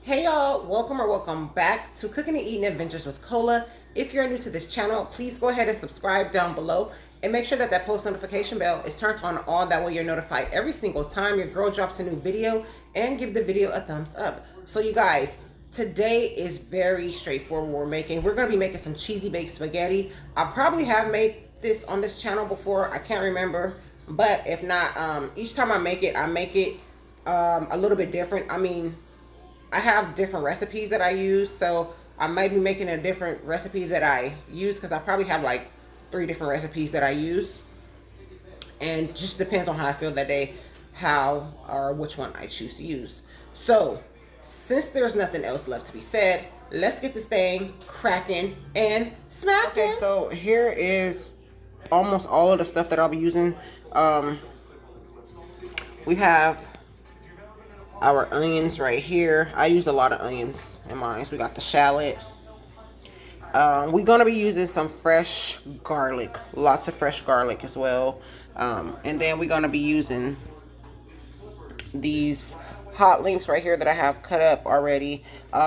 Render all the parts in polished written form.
Hey y'all, welcome or welcome back to Cooking and Eating Adventures with Cola. If you're new to this channel, please go ahead and subscribe down below and make sure that that post notification bell is turned on all. That way you're notified every single time your girl drops a new video, and give the video a thumbs up. So you guys, today is very straightforward. We're going to be making some cheesy baked spaghetti. I probably have made this on this channel before. I can't remember, but if not, each time I make it a little bit different. I mean, I have different recipes that I use, so I might be making a different recipe that I use because I probably have like 3 different recipes that I use, and just depends on how I feel that day, how or which one I choose to use. So, since there's nothing else left to be said, let's get this thing cracking and smacking. Okay, so here is almost all of the stuff that I'll be using. We have our onions right here. I use a lot of onions in mine. So we got the shallot. We're gonna be using some fresh garlic, lots of fresh garlic as well. And then we're gonna be using these hot links right here that I have cut up already.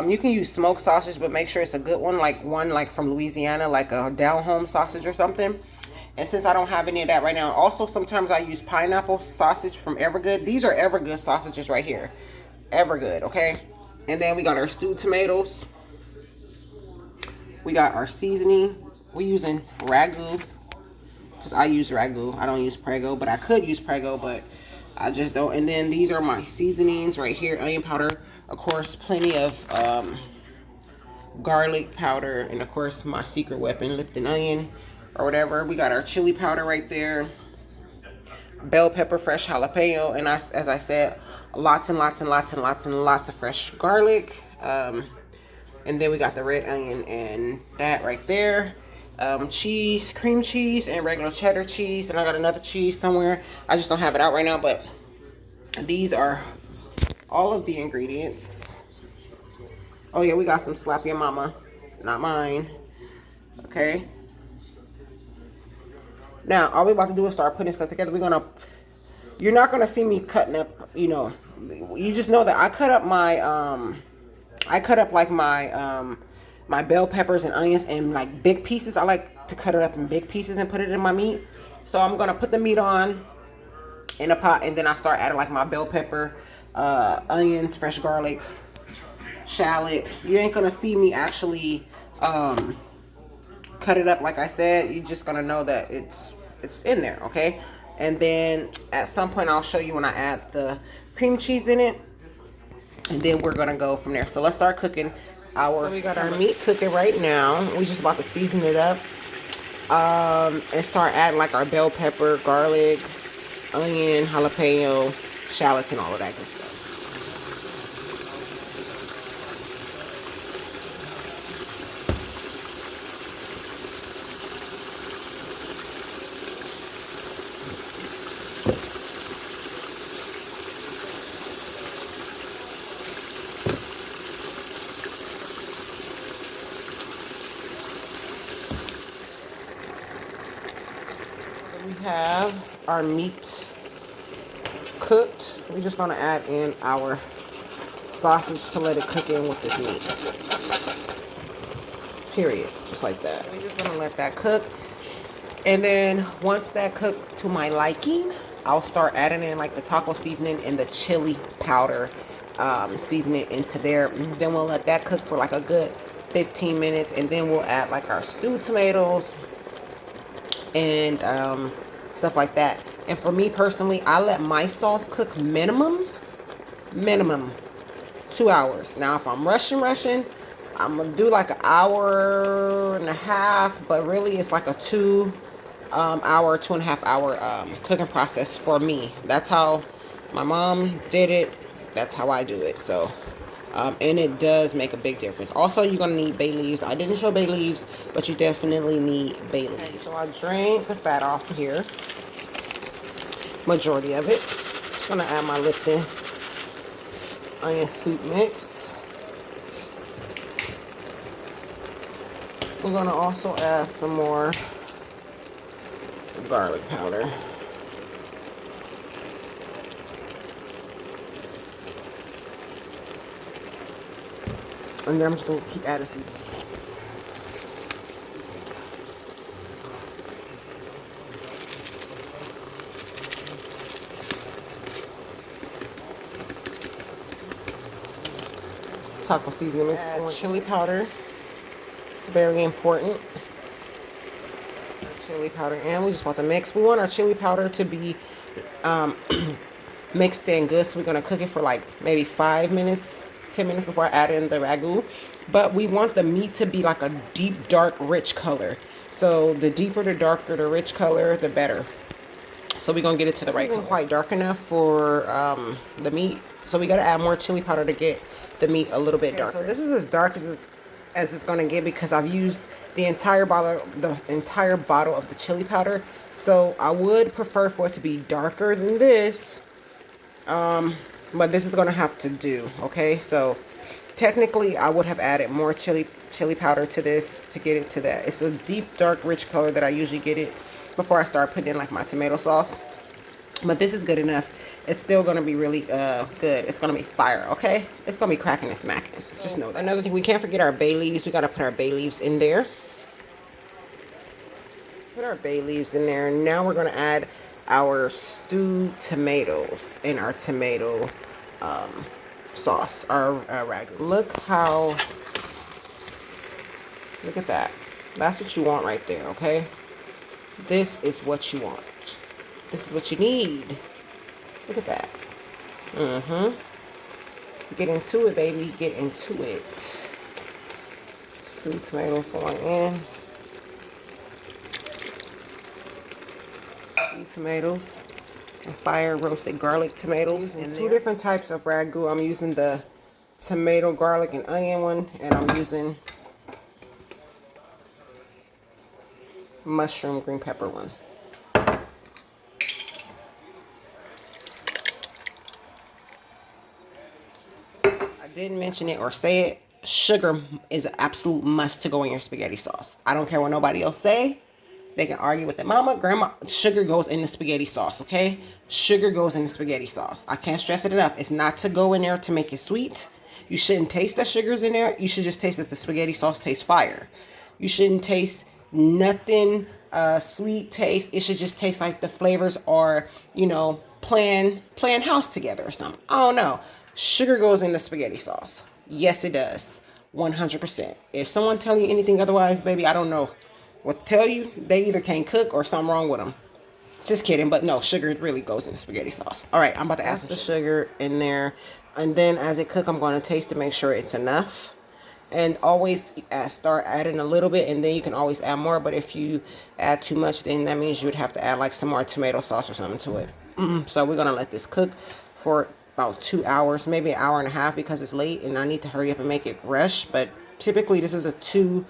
You can use smoked sausage, but make sure it's a good one, like one like from Louisiana, like a down home sausage or something. And since I don't have any of that right now, also sometimes I use pineapple sausage from Evergood. These are Evergood sausages right here. Evergood, okay? And then we got our stewed tomatoes. We got our seasoning. We're using ragu, because I use ragu. I don't use Prego, but I could use Prego, but I just don't. And then these are my seasonings right here. Onion powder, of course, plenty of garlic powder, and of course my secret weapon, Lipton onion or whatever. We got our chili powder right there, bell pepper, fresh jalapeno, and as I said, lots and lots and lots and lots and lots of fresh garlic. And then we got the red onion and that right there. Cheese, cream cheese, and regular cheddar cheese. And I got another cheese somewhere. I just don't have it out right now, but these are all of the ingredients. Oh yeah, we got some Slap Your Mama, not mine. Okay. Now, all we about to do is start putting stuff together. You're not gonna see me cutting up, you just know that I cut up like my bell peppers and onions in like big pieces. I like to cut it up in big pieces and put it in my meat. So I'm gonna put the meat on in a pot, and then I start adding like my bell pepper, onions, fresh garlic, shallot. You ain't gonna see me actually cut it up like I said. You're just gonna know that it's in there, okay? And then at some point I'll show you when I add the cream cheese in it, and then we're gonna go from there. So let's start cooking so we got our meat cooking right now. We just about to season it up, and start adding like our bell pepper, garlic, onion, jalapeno, shallots, and all of that good stuff. We have our meat cooked. We're just gonna add in our sausage to let it cook in with this meat. Period. Just like that. We're just gonna let that cook. And then once that cooked to my liking, I'll start adding in like the taco seasoning and the chili powder seasoning into there. And then we'll let that cook for like a good 15 minutes. And then we'll add like our stewed tomatoes and stuff like that. And for me personally, I let my sauce cook minimum 2 hours. Now if I'm rushing, I'm gonna do like an hour and a half, but really it's like a 2.5 hour cooking process for me. That's how my mom did it. That's how I do it. So and it does make a big difference. Also, you're gonna need bay leaves. I didn't show bay leaves, but you definitely need bay leaves. Okay, so I drained the fat off here, majority of it. Just gonna add my Lipton onion soup mix. We're gonna also add some more garlic powder. And then I'm just going to keep adding seasoning. Taco seasoning mix. Add chili powder. Very important. Chili powder, and we just want to mix. We want our chili powder to be mixed in good, so we're going to cook it for like maybe 5 minutes, 10 minutes before I add in the ragu. But we want the meat to be like a deep, dark, rich color. So the deeper, the darker, the rich color, the better. So we're going to get it to the right color. Isn't quite dark enough for the meat, so we got to add more chili powder to get the meat a little bit darker. So this is as dark as it's going to get because I've used the entire bottle of the chili powder. So I would prefer for it to be darker than this, but this is going to have to do. Okay, so technically I would have added more chili powder to this to get it to that. It's a deep, dark, rich color that I usually get it before I start putting in like my tomato sauce. But this is good enough. It's still going to be really good. It's going to be fire, okay? It's going to be cracking and smacking. Just know that. Another thing, we can't forget our bay leaves. We got to put our bay leaves in there. Put our bay leaves in there. Now we're going to add our stewed tomatoes in our tomato sauce, our ragu. Look at that. That's what you want right there, okay? This is what you want. This is what you need. Look at that. Get into it, baby. Get into it. Stewed tomatoes going in. Stewed tomatoes. And fire roasted garlic tomatoes. And two different types of ragu. I'm using the tomato, garlic, and onion one. And I'm using mushroom green pepper one. I didn't mention it or say it. Sugar is an absolute must to go in your spaghetti sauce. I don't care what nobody else say. They can argue with their mama, grandma. Sugar goes in the spaghetti sauce, okay? Sugar goes in the spaghetti sauce. I can't stress it enough. It's not to go in there to make it sweet. You shouldn't taste that sugar's in there. You should just taste that the spaghetti sauce tastes fire. You shouldn't taste nothing sweet taste. It should just taste like the flavors are, you know, playing house together or something. I don't know. Sugar goes in the spaghetti sauce. Yes, it does. 100%. If someone telling you anything otherwise, baby, I don't know what to tell you. They either can't cook or something wrong with them. Just kidding, but no, sugar really goes in the spaghetti sauce. All right, I'm about to add the sugar in there. And then as it cooks, I'm going to taste to make sure it's enough. And always start adding a little bit, and then you can always add more. But if you add too much, then that means you would have to add like some more tomato sauce or something to it. So we're going to let this cook for about 2 hours, maybe an hour and a half, because it's late and I need to hurry up and make it rush. But typically this is a 2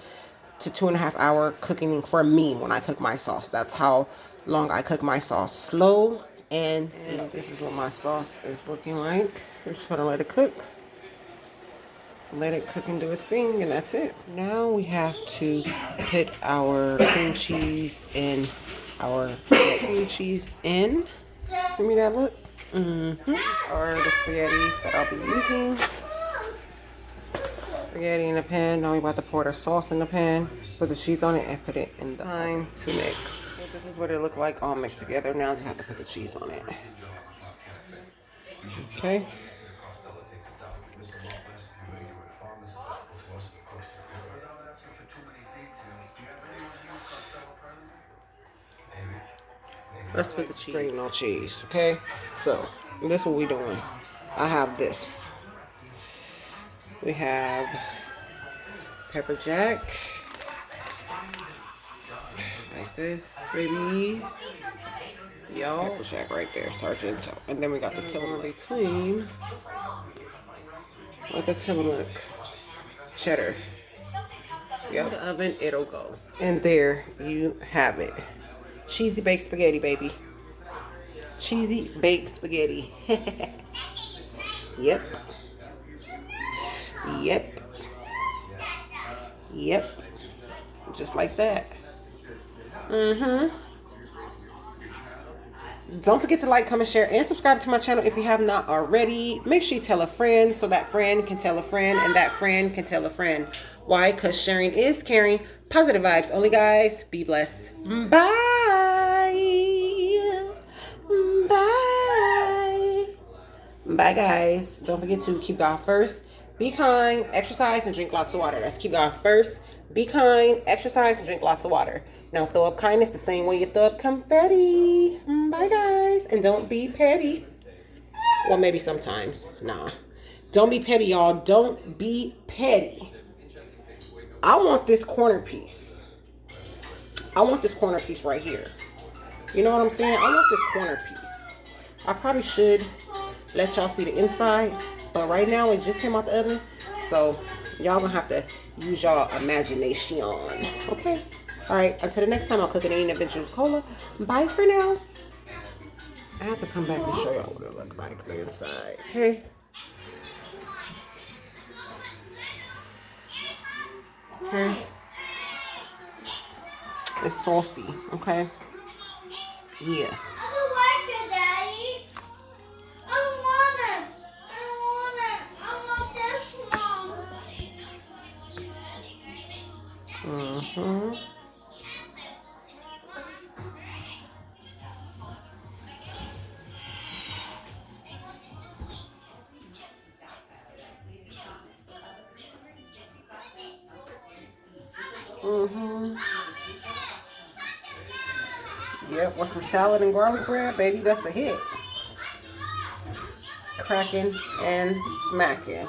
to 2.5 hour cooking for me when I cook my sauce. That's how long I cook my sauce. Slow, and this is what my sauce is looking like. We're just going to let it cook. Let it cook and do its thing, and that's it. Now we have to put our cream cheese in. Cream cheese in. Give me that look. These are the spaghettis that I'll be using. Spaghetti in the pan. Now we're about to pour the sauce in the pan, put the cheese on it, and put it in the time to mix. So this is what it looked like all mixed together. Now I just have to put the cheese on it. Okay. Let's put the cheese. No cheese, okay? So, this is what we're doing. I have this. We have pepper jack. Like this, baby. Y'all. Pepper jack right there, Sargento. And then we got the Tillamook between. With the Tillamook. Cheddar. Yep. In the oven, it'll go. And there you have it. Cheesy baked spaghetti, baby. Cheesy baked spaghetti. Yep. Yep. Yep. Just like that. Don't forget to like, comment, share, and subscribe to my channel if you have not already. Make sure you tell a friend so that friend can tell a friend and that friend can tell a friend. Why? Because sharing is caring. Positive vibes only, guys. Be blessed. Bye. Bye. Bye, guys. Don't forget to keep God first. Be kind, exercise, and drink lots of water. That's keep God first. Be kind, exercise, and drink lots of water. Now throw up kindness the same way you throw up confetti. Bye, guys. And don't be petty. Well, maybe sometimes. Nah. Don't be petty, y'all. Don't be petty. I want this corner piece. I want this corner piece right here. You know what I'm saying? I want this corner piece. I probably should let y'all see the inside, but right now it just came out the oven, so y'all gonna have to use y'all imagination. Okay? All right. Until the next time, I'll cook and eat an adventure with cola. Bye for now. I have to come back and show y'all what it looks like on the inside. Okay? Okay. It's saucy. Okay. Yeah. I don't like it, Daddy. I don't want it. I don't want it. I want this one. Yep, with some salad and garlic bread, baby, that's a hit. Cracking and smacking.